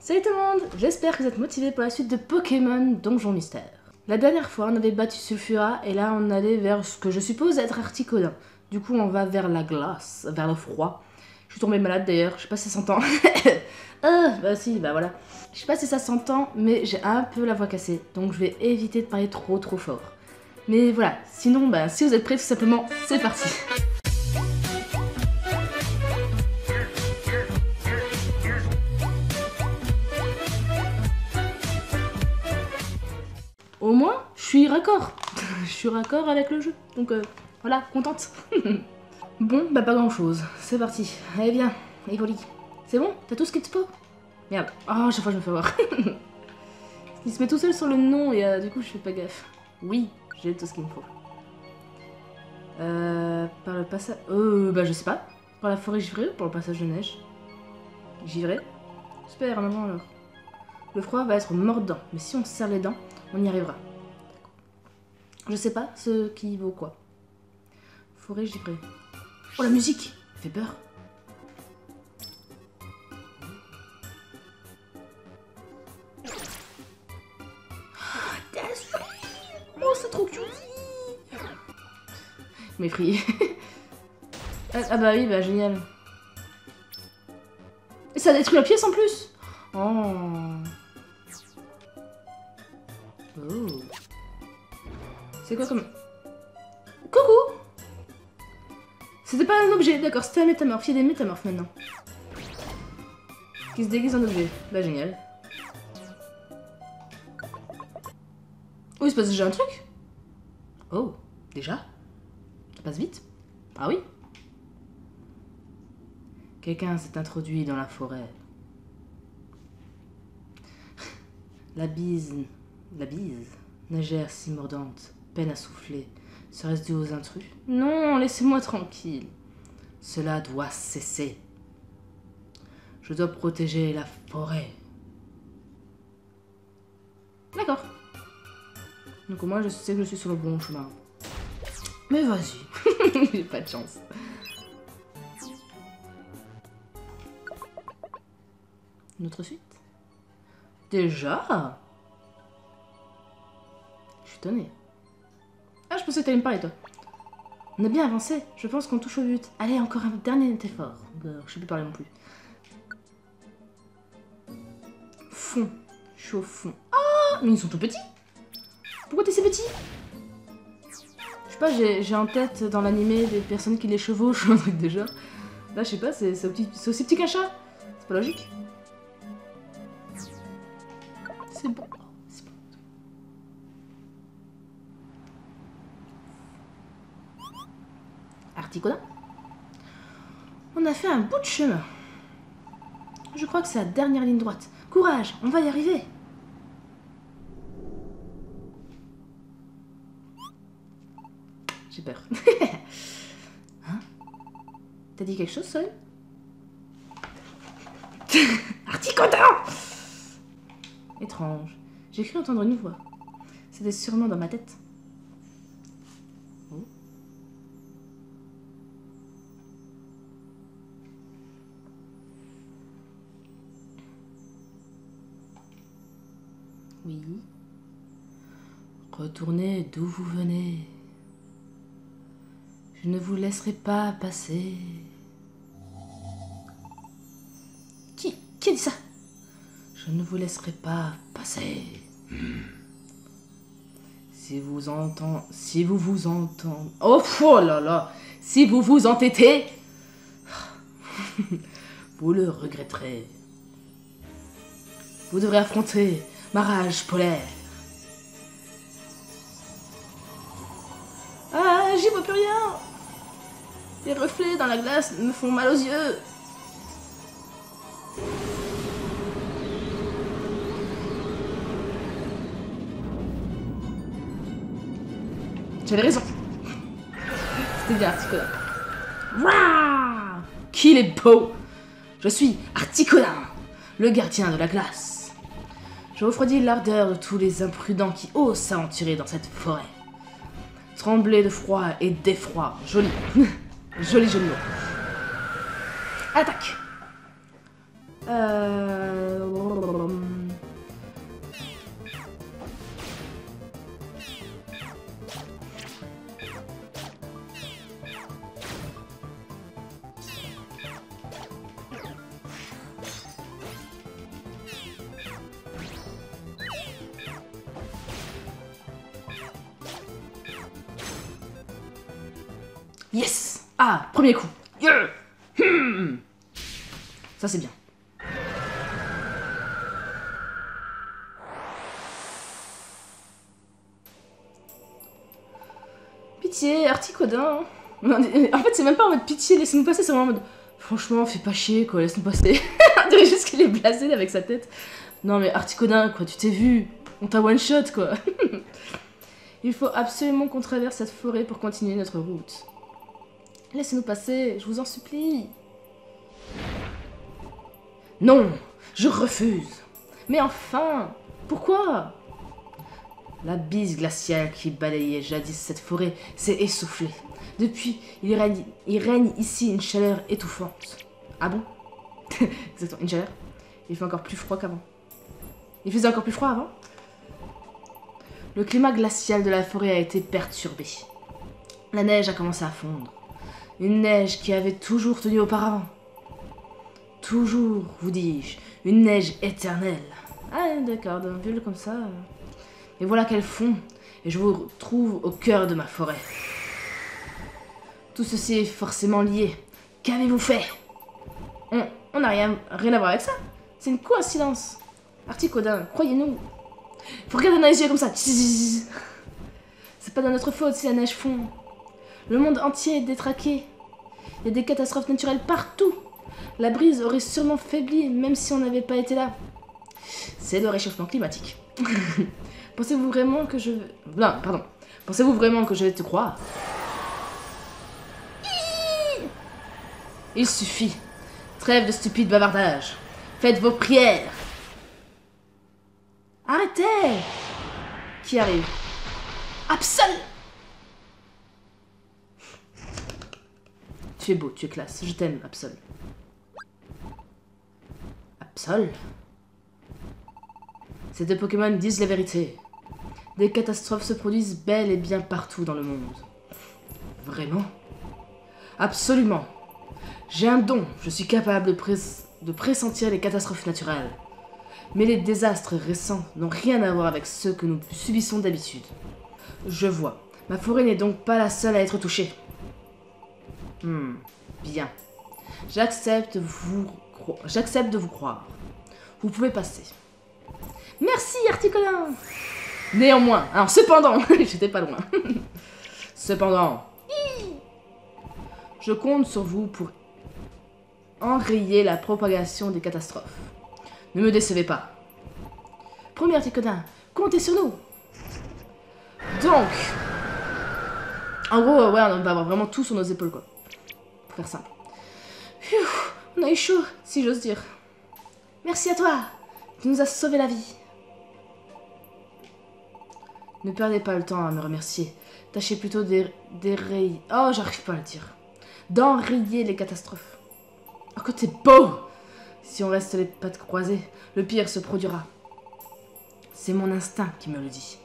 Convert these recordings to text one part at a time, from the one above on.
Salut tout le monde, j'espère que vous êtes motivés pour la suite de Pokémon Donjon Mystère. La dernière fois, on avait battu Sulfura et là on allait vers ce que je suppose être Articodin. Du coup, on va vers la glace, vers le froid. Je suis tombée malade d'ailleurs, je sais pas si ça s'entend. Bah si, bah voilà. Je sais pas si ça s'entend, mais j'ai un peu la voix cassée, donc je vais éviter de parler trop fort. Mais voilà, sinon, bah si vous êtes prêts, tout simplement, c'est parti. Au moins, je suis raccord. Je suis raccord avec le jeu. Donc voilà, contente. Bon, bah pas grand chose. C'est parti. Allez, viens. Evoli. C'est bon? T'as tout ce qu'il te faut? Merde. Oh, chaque fois je me fais voir. Il se met tout seul sur le nom et du coup je fais pas gaffe. Oui, j'ai tout ce qu'il me faut. Par le passage... bah je sais pas. Par la forêt givrée ou par le passage de neige? Givrée? Super, maman alors. Le froid va être mordant, mais si on se serre les dents, on y arrivera. Je sais pas ce qui vaut quoi. Forêt givrée. Oh la musique! Elle fait peur. Oh c'est trop cute! Mépris. Ah bah oui, bah génial. Et ça détruit la pièce en plus! Oh. Oh. C'est quoi comme... Coucou! C'était pas un objet, d'accord, c'était un métamorphe. Il y a des métamorphes maintenant. Qui se déguisent en objet. Bah génial. Oh, il se passe déjà un truc? Oh, déjà? Ça passe vite? Ah oui? Quelqu'un s'est introduit dans la forêt. La bise, nagère si mordante, peine à souffler. Serait-ce dû aux intrus? Non, laissez-moi tranquille. Cela doit cesser. Je dois protéger la forêt. D'accord. Donc au moins je sais que je suis sur le bon chemin. Mais vas-y, j'ai pas de chance. Une autre suite? Déjà? Je suis étonnée. Ah, je pensais que t'allais me parler, toi. On a bien avancé. Je pense qu'on touche au but. Allez, encore un dernier effort. Je sais plus parler non plus. Fond. Je suis au fond. Ah, mais ils sont tout petits. Pourquoi t'es si petit? Je sais pas, j'ai en tête dans l'animé des personnes qui les chevauchent ou un truc déjà. Là, je sais pas, c'est aussi petit qu'un chat. C'est pas logique. C'est bon. C'est bon. Articodin. On a fait un bout de chemin. Je crois que c'est la dernière ligne droite. Courage, on va y arriver. J'ai peur. Hein? T'as dit quelque chose, Sol? Articodin! Étrange. J'ai cru entendre une voix. C'était sûrement dans ma tête. Oh. Oui. Retournez d'où vous venez. Je ne vous laisserai pas passer. Qui a dit ça? Je ne vous laisserai pas passer. Si vous vous entendez... Oh là là! Si vous vous entêtez, vous le regretterez. Vous devrez affronter ma rage polaire. Ah, j'y vois plus rien! Les reflets dans la glace me font mal aux yeux. J'avais raison. C'était bien Articodin. Wouah! Qu'il est beau! Je suis Articodin, le gardien de la glace. Je refroidis l'ardeur de tous les imprudents qui osent s'aventurer dans cette forêt. Trembler de froid et d'effroi. Joli. Joli jeu de mots. Attaque. Yes! Ah, premier coup. Yeah! Ça, c'est bien. Pitié, Articodin. En fait, c'est même pas en mode pitié, laissez-nous passer, c'est vraiment en mode... Franchement, fais pas chier, quoi, laisse-nous passer. On dirait juste qu'il est blasé avec sa tête. Non, mais Articodin, quoi, tu t'es vu. On t'a one-shot, quoi. Il faut absolument qu'on traverse cette forêt pour continuer notre route. Laissez-nous passer, je vous en supplie. Non, je refuse. Mais enfin, pourquoi? La bise glaciale qui balayait jadis cette forêt s'est essoufflée. Depuis, il règne ici une chaleur étouffante. Ah bon? Exactement, une chaleur. Il fait encore plus froid qu'avant. Il faisait encore plus froid avant? Le climat glacial de la forêt a été perturbé. La neige a commencé à fondre. Une neige qui avait toujours tenu auparavant. Toujours, vous dis-je, une neige éternelle. Ah d'accord, vu comme ça... Et voilà qu'elle fond, et je vous retrouve au cœur de ma forêt. Tout ceci est forcément lié. Qu'avez-vous fait? On n'a rien à voir avec ça. C'est une coïncidence. Articodin, croyez-nous. Faut regarder dans les yeux comme ça. C'est pas de notre faute si la neige fond. Le monde entier est détraqué. Il y a des catastrophes naturelles partout. La brise aurait sûrement faibli, même si on n'avait pas été là. C'est le réchauffement climatique. Pensez-vous vraiment que je... Non, pardon. Pensez-vous vraiment que je vais te croire? Il suffit. Trêve de stupides bavardages. Faites vos prières. Arrêtez! Qui arrive? Absol! Tu es beau, tu es classe. Je t'aime, Absol. Absol? Ces deux Pokémon disent la vérité. Des catastrophes se produisent bel et bien partout dans le monde. Vraiment? Absolument. J'ai un don, je suis capable de pressentir les catastrophes naturelles. Mais les désastres récents n'ont rien à voir avec ceux que nous subissons d'habitude. Je vois. Ma forêt n'est donc pas la seule à être touchée. Bien. J'accepte de vous croire. Vous pouvez passer. Merci, Articolin. Néanmoins, alors cependant, j'étais pas loin. Cependant, je compte sur vous pour enrayer la propagation des catastrophes. Ne me décevez pas. Premier Articodin, comptez sur nous. Donc, en gros, ouais, on va avoir vraiment tout sur nos épaules, quoi. Pour faire simple. On a eu chaud, si j'ose dire. Merci à toi, tu nous as sauvé la vie. Ne perdez pas le temps à me remercier. Tâchez plutôt d'enrayer... Oh, j'arrive pas à le dire. D'enrayer les catastrophes. Oh, que t'es beau! Si on reste les pattes croisées, le pire se produira. C'est mon instinct qui me le dit.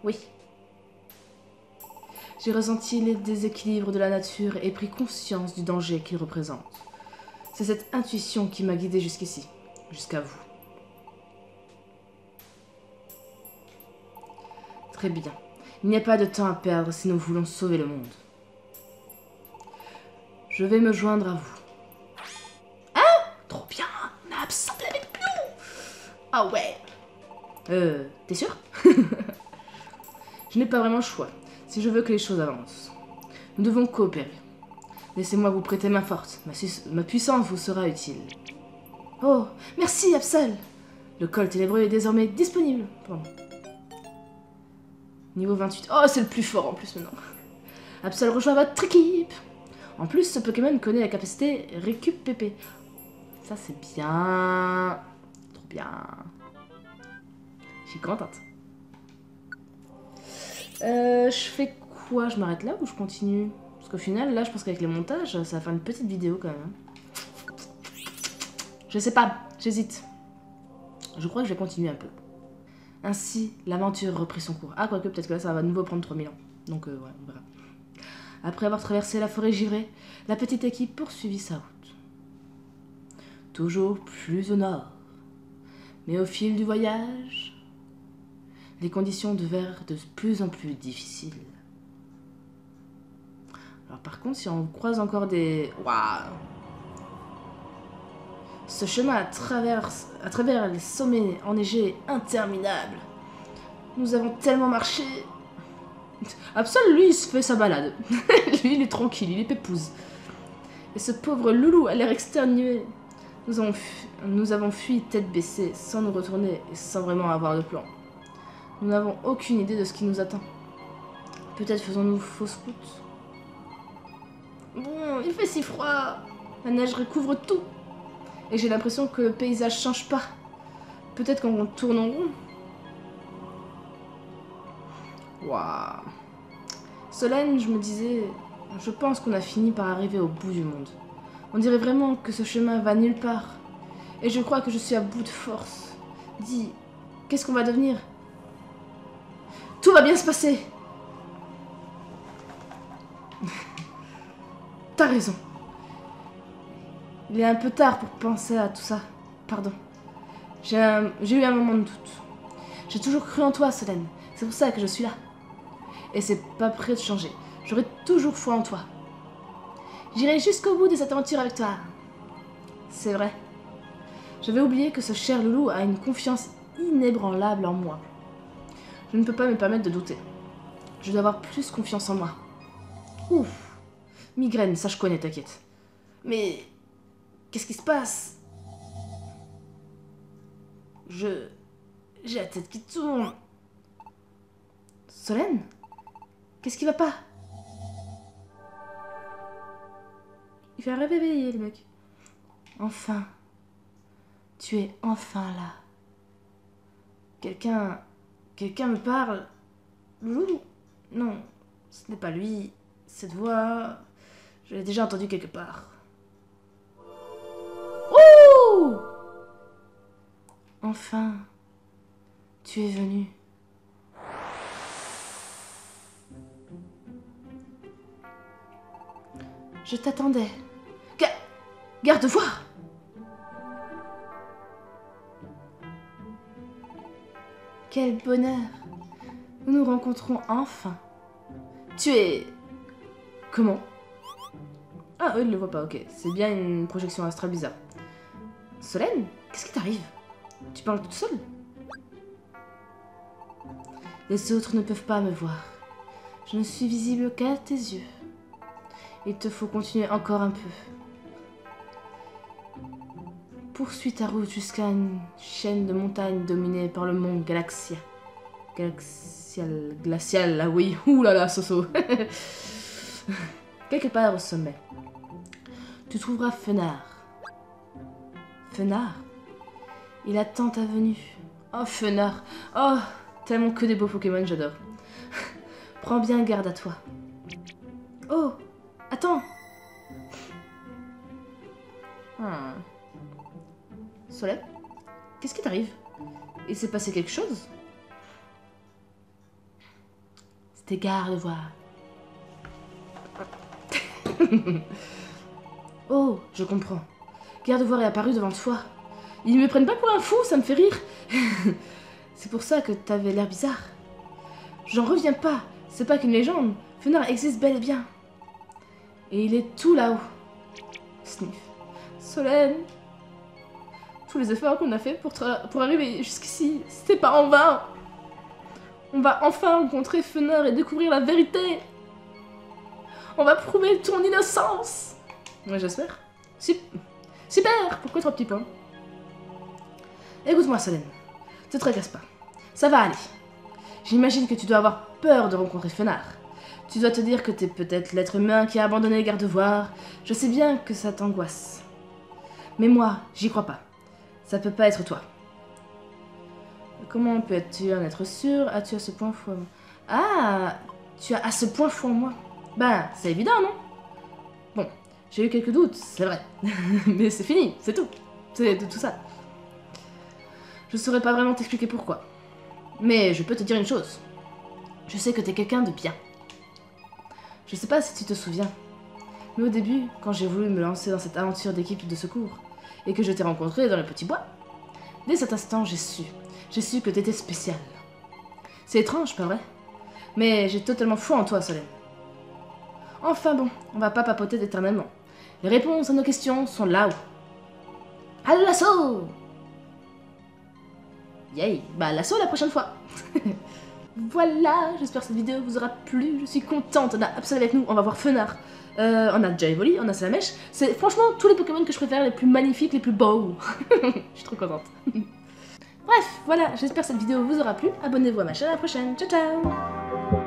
Oui. J'ai ressenti les déséquilibres de la nature et pris conscience du danger qu'il représente. C'est cette intuition qui m'a guidé jusqu'ici, jusqu'à vous. Très bien. Il n'y a pas de temps à perdre si nous voulons sauver le monde. Je vais me joindre à vous. Hein? Trop bien! On a Absol avec nous! Ah ouais! T'es sûr? Je n'ai pas vraiment le choix, si je veux que les choses avancent. Nous devons coopérer. Laissez-moi vous prêter main forte. Ma puissance vous sera utile. Oh, merci, Absol! Le col ténébreux est désormais disponible. Pardon. Niveau 28. Oh, c'est le plus fort en plus maintenant. Absol rejoint votre équipe. En plus, ce Pokémon connaît la capacité Récup PP. Ça, c'est bien. Trop bien. Je suis contente. Je fais quoi? Je m'arrête là ou je continue? Parce qu'au final, là, je pense qu'avec les montages, ça va faire une petite vidéo quand même. Je sais pas, j'hésite. Je crois que je vais continuer un peu. Ainsi, l'aventure reprit son cours. Ah, quoique, peut-être que là, ça va de nouveau prendre 3000 ans. Donc, ouais, on verra. Après avoir traversé la forêt givrée, la petite équipe poursuivit sa route. Toujours plus au nord. Mais au fil du voyage, les conditions devinrent de plus en plus difficiles. Alors par contre, si on croise encore des... Waouh! Ce chemin à travers les sommets enneigés est interminable. Nous avons tellement marché. Absol, lui, il se fait sa balade. Lui, il est tranquille, il est pépouze. Et ce pauvre loulou a l'air exténué. Nous avons fui tête baissée, sans nous retourner et sans vraiment avoir de plan. Nous n'avons aucune idée de ce qui nous attend. Peut-être faisons-nous fausse route. Bon, il fait si froid. La neige recouvre tout. Et j'ai l'impression que le paysage change pas. Peut-être qu'on tourne en rond. Waouh. Solène, je me disais, je pense qu'on a fini par arriver au bout du monde. On dirait vraiment que ce chemin va nulle part. Et je crois que je suis à bout de force. Dis, qu'est-ce qu'on va devenir? Tout va bien se passer. T'as raison. Il est un peu tard pour penser à tout ça. Pardon. J'ai eu un moment de doute. J'ai toujours cru en toi, Solène. C'est pour ça que je suis là. Et c'est pas prêt de changer. J'aurai toujours foi en toi. J'irai jusqu'au bout de cette aventure avec toi. C'est vrai. J'avais oublié que ce cher loulou a une confiance inébranlable en moi. Je ne peux pas me permettre de douter. Je dois avoir plus confiance en moi. Ouf. Migraine, ça je connais, t'inquiète. Mais... qu'est-ce qui se passe? J'ai la tête qui tourne. Solène? Qu'est-ce qui va pas? Il va réveiller le mec. Enfin. Tu es enfin là. Quelqu'un me parle. Loulou? Non, ce n'est pas lui. Cette voix... je l'ai déjà entendue quelque part. Ouh! Enfin. Tu es venu. Je t'attendais. Garde voir! Quel bonheur! Nous nous rencontrons enfin. Tu es... comment? Ah, eux, ils ne le voient pas, ok. C'est bien une projection astrale bizarre. Solène, qu'est-ce qui t'arrive? Tu parles toute seule? Les autres ne peuvent pas me voir. Je ne suis visible qu'à tes yeux. Il te faut continuer encore un peu. Poursuis ta route jusqu'à une chaîne de montagnes dominée par le mont Galaxia. Glacial, ah oui, oulala, Soso. Quelque part au sommet. Tu trouveras Fenard. Fenard? Il attend ta venue. Oh, Fenard. Oh, tellement que des beaux Pokémon, j'adore. Prends bien garde à toi. Oh, attends. Solène, qu'est-ce qui t'arrive? Il s'est passé quelque chose? C'était Gardevoir. Oh, je comprends. Gardevoir est apparu devant toi. Ils me prennent pas pour un fou, ça me fait rire. C'est pour ça que t'avais l'air bizarre. J'en reviens pas. C'est pas qu'une légende. Fenard existe bel et bien. Et il est tout là-haut. Sniff. Solène. Tous les efforts qu'on a fait pour arriver jusqu'ici, c'était pas en vain. On va enfin rencontrer Fenard et découvrir la vérité. On va prouver ton innocence. Ouais, j'espère. Super. Pourquoi 3 petits points? Écoute-moi, Solène. Te tracasse pas. Ça va aller. J'imagine que tu dois avoir peur de rencontrer Fenard. Tu dois te dire que t'es peut-être l'être humain qui a abandonné Gardevoir. Je sais bien que ça t'angoisse. Mais moi, j'y crois pas. Ça peut pas être toi. Comment peux-tu en être sûr? As-tu à ce point foi en moi? Ah, tu as à ce point foi en moi. Ben, c'est évident, non? Bon, j'ai eu quelques doutes, c'est vrai. Mais c'est fini, c'est tout. C'est tout ça. Je saurais pas vraiment t'expliquer pourquoi. Mais je peux te dire une chose. Je sais que t'es quelqu'un de bien. Je sais pas si tu te souviens. Mais au début, quand j'ai voulu me lancer dans cette aventure d'équipe de secours, et que je t'ai rencontré dans le petit bois, dès cet instant, j'ai su que t'étais spécial. C'est étrange, pas vrai? Mais j'ai totalement foi en toi, Solène. Enfin bon, on va pas papoter éternellement. Les réponses à nos questions sont là-haut. À l'assaut! Yay! Bah l'assaut la prochaine fois. Voilà, j'espère que cette vidéo vous aura plu. Je suis contente. On a Absol avec nous, on va voir Fenard. On a déjà Evoli, on a Salamèche. C'est franchement tous les Pokémon que je préfère, les plus magnifiques, les plus beaux. Je suis trop contente. Bref, voilà, j'espère que cette vidéo vous aura plu. Abonnez-vous à ma chaîne, à la prochaine. Ciao ciao!